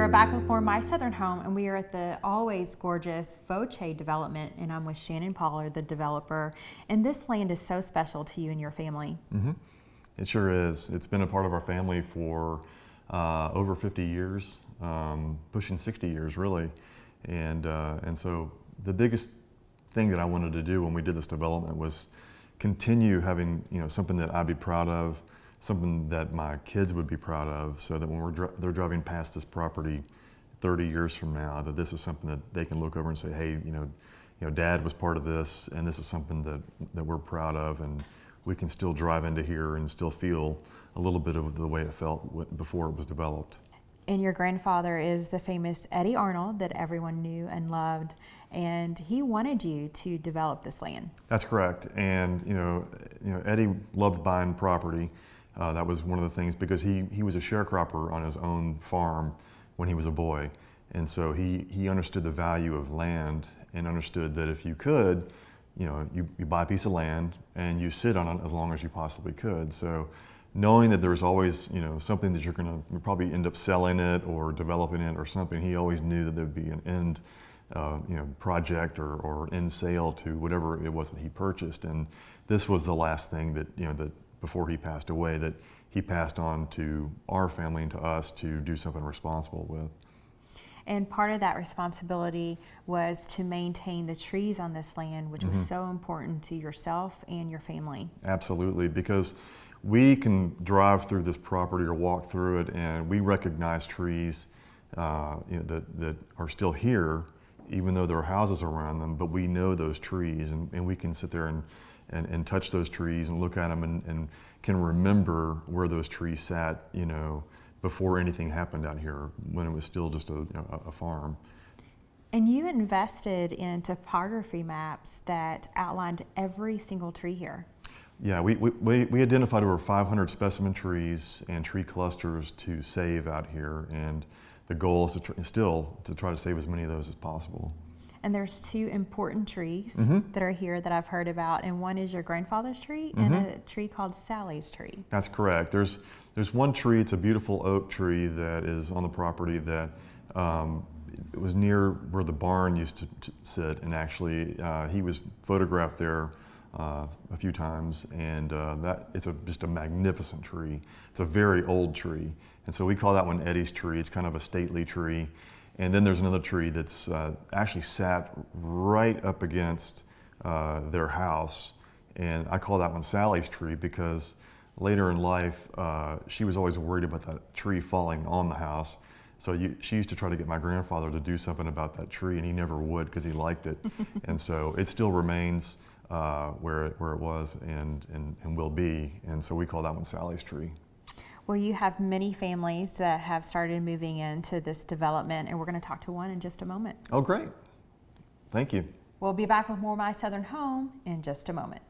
are back with more My Southern Home, and we are at the always gorgeous Voce development, and I'm with Shannon Pollard, the developer. And this land is so special to you and your family. Mm-hmm. It sure is. It's been a part of our family for over 50 years, pushing 60 years really. And so the biggest thing that I wanted to do when we did this development was continue having something that I'd be proud of, something that my kids would be proud of, so that when they're driving past this property 30 years from now, that this is something that they can look over and say, hey, Dad was part of this, and this is something that we're proud of, and we can still drive into here and still feel a little bit of the way it felt before it was developed. And your grandfather is the famous Eddie Arnold that everyone knew and loved, and he wanted you to develop this land. That's correct. And Eddie loved buying property. That was one of the things, because he was a sharecropper on his own farm when he was a boy, and so he understood the value of land and understood that if you could, you buy a piece of land and you sit on it as long as you possibly could. So knowing that there's always something that you're going to probably end up selling it or developing it or something, he always knew that there would be an end project or end sale to whatever it was that he purchased. And this was the last thing that that before he passed away, that he passed on to our family and to us to do something responsible with. And part of that responsibility was to maintain the trees on this land, which was so important to yourself and your family. Absolutely, because we can drive through this property or walk through it, and we recognize trees that are still here, even though there are houses around them, but we know those trees, and we can sit there and touch those trees and look at them and can remember where those trees sat, before anything happened out here, when it was still just a farm. And you invested in topography maps that outlined every single tree here. Yeah, we identified over 500 specimen trees and tree clusters to save out here, and the goal is still to try to save as many of those as possible. And there's two important trees that are here that I've heard about, and one is your grandfather's tree and a tree called Sally's tree. That's correct. There's one tree, it's a beautiful oak tree that is on the property that it was near where the barn used to sit, and actually he was photographed there a few times, and it's just a magnificent tree. It's a very old tree, and so we call that one Eddie's tree. It's kind of a stately tree. And then there's another tree that's actually sat right up against their house, and I call that one Sally's tree, because later in life she was always worried about that tree falling on the house. So she used to try to get my grandfather to do something about that tree, and he never would because he liked it. And so it still remains where it was and will be, and so we call that one Sally's tree. Well, you have many families that have started moving into this development, and we're going to talk to one in just a moment. Oh, great. Thank you. We'll be back with more My Southern Home in just a moment.